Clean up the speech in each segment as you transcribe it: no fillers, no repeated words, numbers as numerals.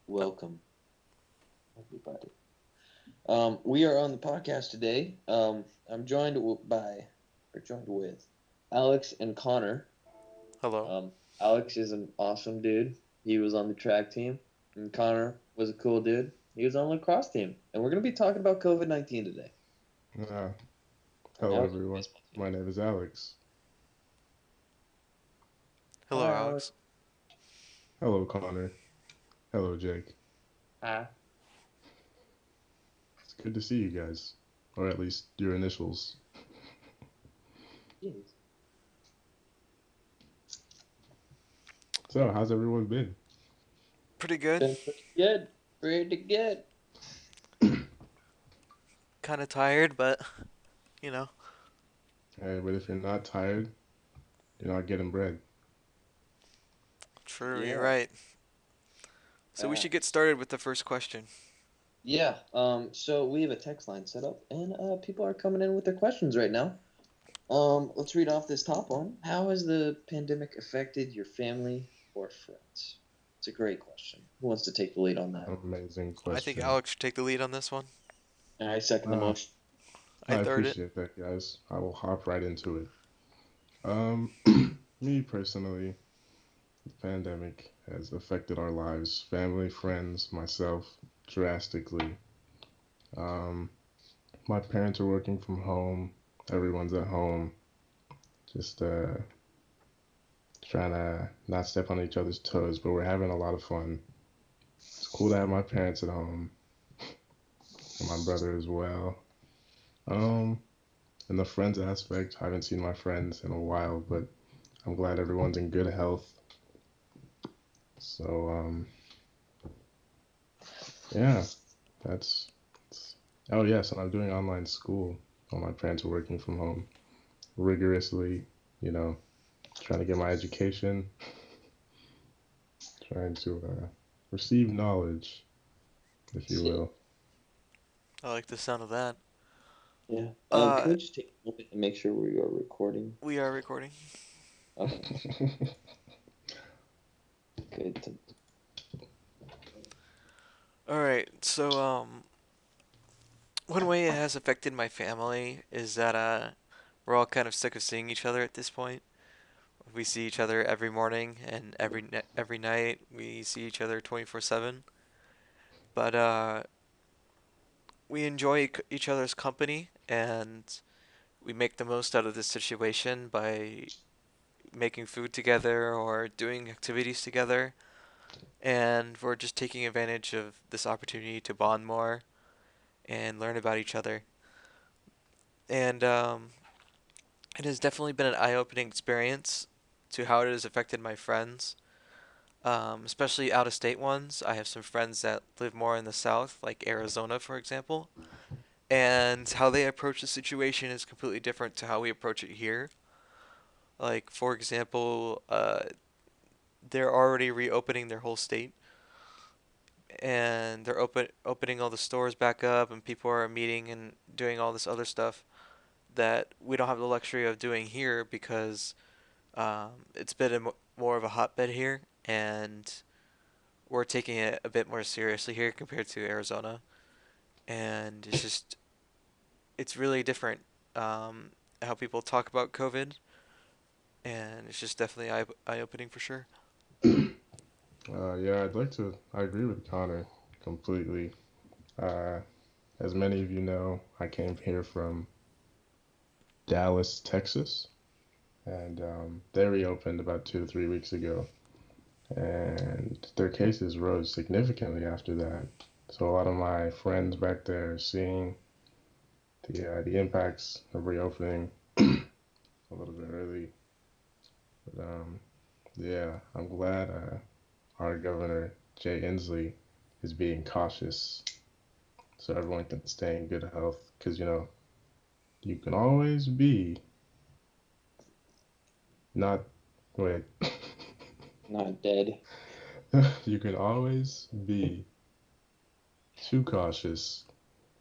Welcome, everybody. We are on the podcast today. I'm joined with Alex and Connor. Hello. Um, Alex is an awesome dude. He was on the track team, and Connor was a cool dude. He was on the lacrosse team, and we're gonna be talking about COVID-19 today. Uh, And Hello, Alex, everyone. baseball team. My name is Alex. Hello, Hi, Alex. Alex. Hello, Connor. Hello, Jake. Hi. It's good to see you guys, or at least your initials. Jeez. So, how's everyone been? Pretty good. Been pretty good. Pretty good. Kind of tired, but you know. Hey, but if you're not tired, you're not getting bread. True, you're Yeah. right. So we should get started with the first question. Yeah. So we have a text line set up, and people are coming in with their questions right now. Let's read off this top one. How has the pandemic affected your family or friends? It's a great question. Who wants to take the lead on that? Amazing I think question. Alex should take the lead on this one. I second the Uh, motion. I I third it. appreciate that, guys. I will hop right into it. Um, Me personally, the pandemic has affected our lives, family, friends, myself, drastically. Um, my parents are working from home. Everyone's at home. Just trying to not step on each other's toes, but we're having a lot of fun. It's cool to have my parents at home and my brother as well. Um, and the friends aspect, I haven't seen my friends in a while, but I'm glad everyone's in good health. So, yeah, that's, oh yes, and I'm doing online school while my parents are working from home rigorously, you know, trying to get my education, trying to receive knowledge, if you Shit. will. I like the sound of that. Yeah. Can Uh, we just take a moment and make sure we are recording? we are recording. Okay. Good. All right. So one way it has affected my family is that we're all kind of sick of seeing each other at this point. We see each other every morning and every night. We see each other 24/7. But we enjoy each other's company and we make the most out of this situation by making food together or doing activities together. And we're just taking advantage of this opportunity to bond more and learn about each other. And it has definitely been an eye opening experience to how it has affected my friends, especially out of state ones. I have some friends that live more in the south, like Arizona, for example. And how they approach the situation is completely different to how we approach it here. Like, for example, they're already reopening their whole state, and they're opening all the stores back up, and people are meeting and doing all this other stuff that we don't have the luxury of doing here because it's been more of a hotbed here, and we're taking it a bit more seriously here compared to Arizona, and it's really different how people talk about COVID, and it's just definitely eye opening for sure. Yeah, I agree with Connor completely. Uh, as many of you know, I came here from Dallas, Texas, and they reopened about 2 to 3 weeks ago, and their cases rose significantly after that. So a lot of my friends back there are seeing the impacts of reopening a little bit early. But yeah, I'm glad our governor Jay Inslee is being cautious so everyone can stay in good health. Because you can always be not wait. Not dead. You can always be too cautious,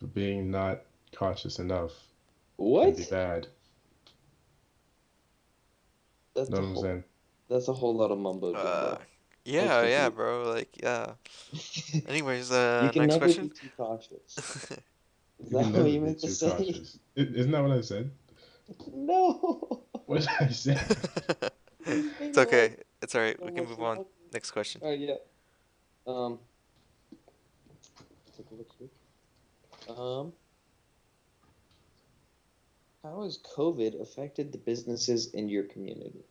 but being not cautious enough can be What? bad. That's Know a what I'm whole. saying? That's a whole lot of mumbo Uh, jumbo. Yeah, yeah, Hopefully. bro. Like, yeah. Anyways, You can next never be question. too cautious. Is You can that what never you be meant to too say? cautious. Isn't that what I said? No. What did I say? You made It's it like okay. It's all right. so We can much move on. longer. Next question. All right, yeah. Um, take a look here. Um, how has COVID affected the businesses in your community?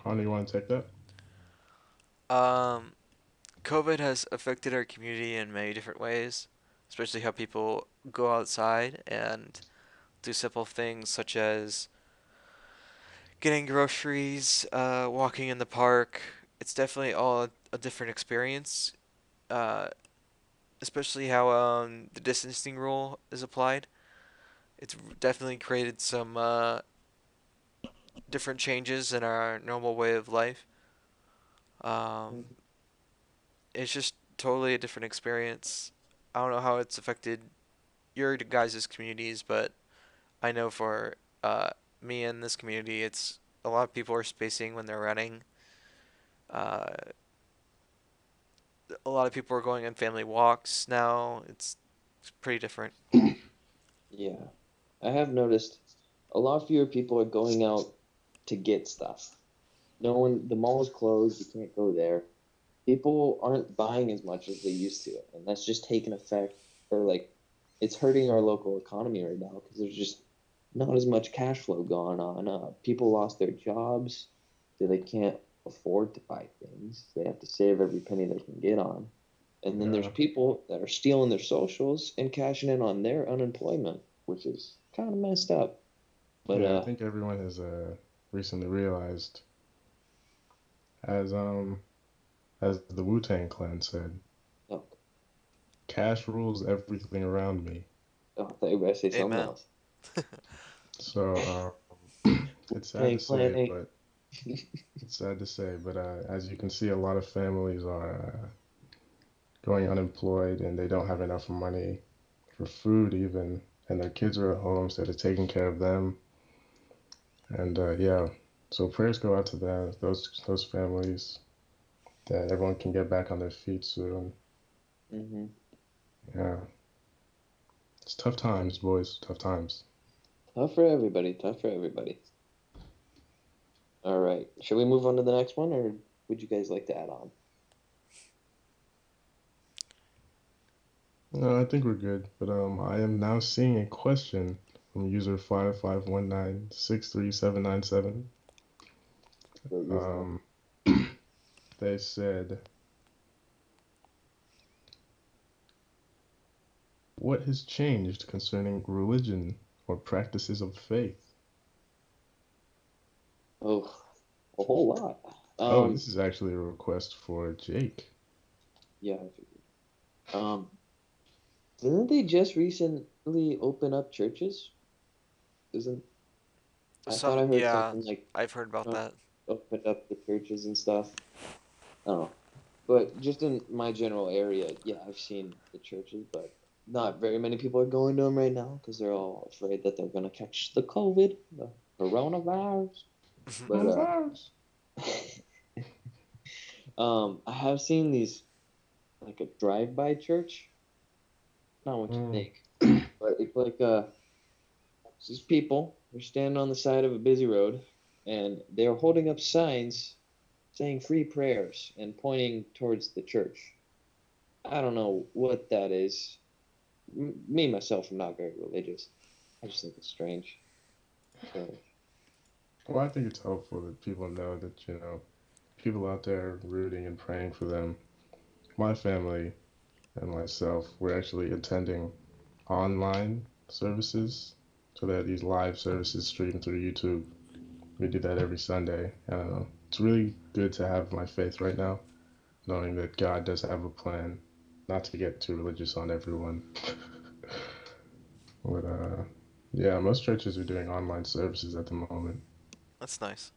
Connor, you want to take that? Um, COVID has affected our community in many different ways, especially how people go outside and do simple things such as getting groceries, walking in the park. It's definitely all a different experience, uh, especially how the distancing rule is applied. It's definitely created some different changes in our normal way of life. Um, Mhm. it's just totally a different experience. I don't know how it's affected your guys' communities, but I know for uh, me in this community, it's a lot of people are spacing when they're running. Uh, a lot of people are going on family walks now. It's pretty different. Yeah, I have noticed a lot fewer people are going out to get stuff. No one, the mall is closed. You can't go there. People aren't buying as much as they used to, and that's just taken effect, or like it's hurting our local economy right now because there's just not as much cash flow going on. People lost their jobs, so they can't afford to buy things. They have to save every penny they can get on. And then there's Yeah. people that are stealing their socials and cashing in on their unemployment, which is kind of messed up. But Yeah, I think everyone has recently realized, as as the Wu-Tang Clan said, oh, cash rules everything around me. oh, I thought you were about to say something Amen. else. So it's sad to Tank Plan say, ain't. but it's sad to say, but as you can see, a lot of families are going unemployed and they don't have enough money for food even, and their kids are at home, so they're taking care of them. And yeah, so prayers go out to those families that everyone can get back on their feet soon. Hmm. Yeah, it's tough times, boys. Tough times. Tough for everybody. Tough for everybody. All right. Should we move on to the next one, or would you guys like to add on? No, I think we're good. But I am now seeing a question from user 55196377. Great username. Um, they said, "What has changed concerning religion or practices of faith?" Oh, a whole lot. Oh, this is actually a request for Jake. Yeah, I figured. Didn't they just recently open up churches? Isn't I thought Some, I heard yeah, something like I've heard about Trump that. opened up the churches and stuff. I don't know. But just in my general area, yeah, I've seen the churches, but not very many people are going to them right now because they're all afraid that they're gonna catch the COVID, the coronavirus. But Coronavirus. I have seen these like a drive-by church. Not what you Mm. think, but it's like it's these people. They're standing on the side of a busy road, and they're holding up signs saying free prayers and pointing towards the church. I don't know what that is. Me myself, I'm not very religious. I just think it's strange. So, Well, I think it's helpful that people know that, people out there rooting and praying for them. My family and myself, we're actually attending online services. So there are these live services streamed through YouTube. We do that every Sunday. I don't know. It's really good to have my faith right now, knowing that God does have a plan. Not to get too religious on everyone. But yeah, most churches are doing online services at the moment. That's nice.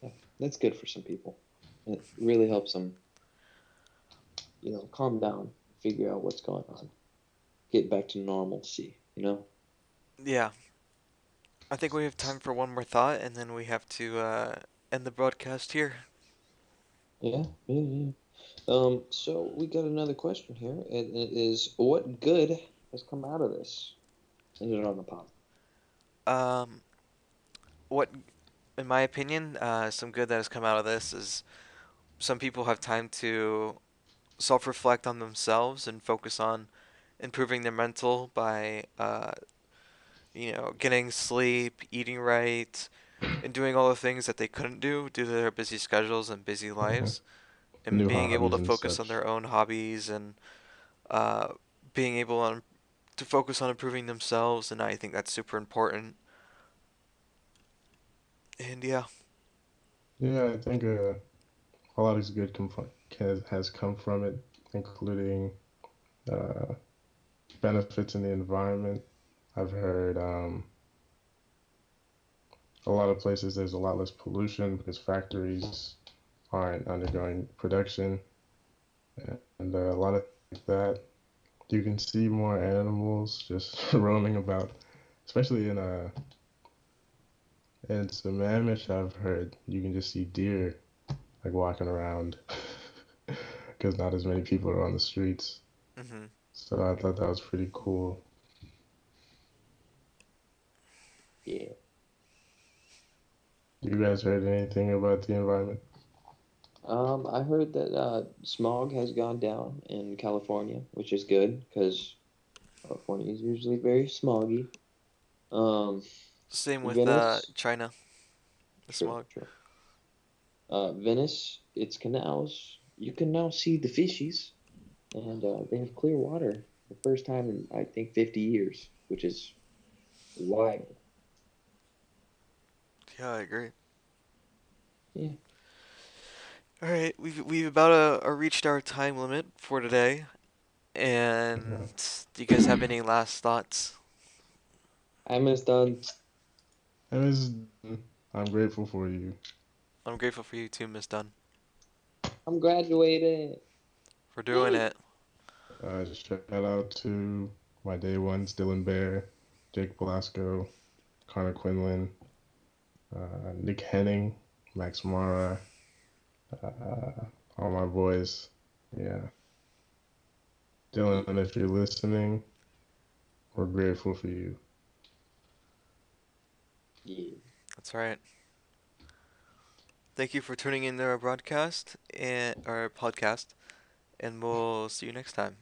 yeah, that's good for some people. It really helps them, calm down, figure out what's going on, get back to normalcy. Yeah, I think we have time for one more thought, and then we have to end the broadcast here. Yeah, yeah, yeah. So we got another question here, and it is, what good has come out of this? Is it on the pop? Um, what, in my opinion, some good that has come out of this is some people have time to self-reflect on themselves and focus on improving their mental by, getting sleep, eating right, and doing all the things that they couldn't do due to their busy schedules and busy lives, and New being able to hobbies and focus on such. their own hobbies and uh, being able to focus on improving themselves. And I think that's super important. And yeah, Yeah, I think a lot is good has come from it, including uh, benefits in the environment. I've heard a lot of places there's a lot less pollution because factories aren't undergoing production, and a lot of like that. You can see more animals just roaming about, especially in Sammamish. I've heard you can just see deer like walking around because not as many people are on the streets. hmm So I thought that was pretty cool. Yeah. You guys heard anything about the environment? I heard that smog has gone down in California, which is good because California is usually very smoggy. Um, same with Venice, China, the true, smog. true. Venice, its canals, you can now see the fishies, and they have clear water for the first time in I think 50 years, which is wild. Yeah, I agree. Yeah. All right, we've about reached our time limit for today. Yeah. And do you guys have any last thoughts? I must done. It was, I'm grateful for you. I'm grateful for you too, Miss Dunn, I'm graduated. for doing Yay. it. Shout out to my day ones, Dylan Bear, Jake Velasco, Connor Quinlan, Nick Henning, Max Mara, uh, all my boys. Yeah. Yeah. Dylan, if you're listening, we're grateful for you. Yeah. That's right. Thank you for tuning in to our broadcast and our podcast, and we'll see you next time.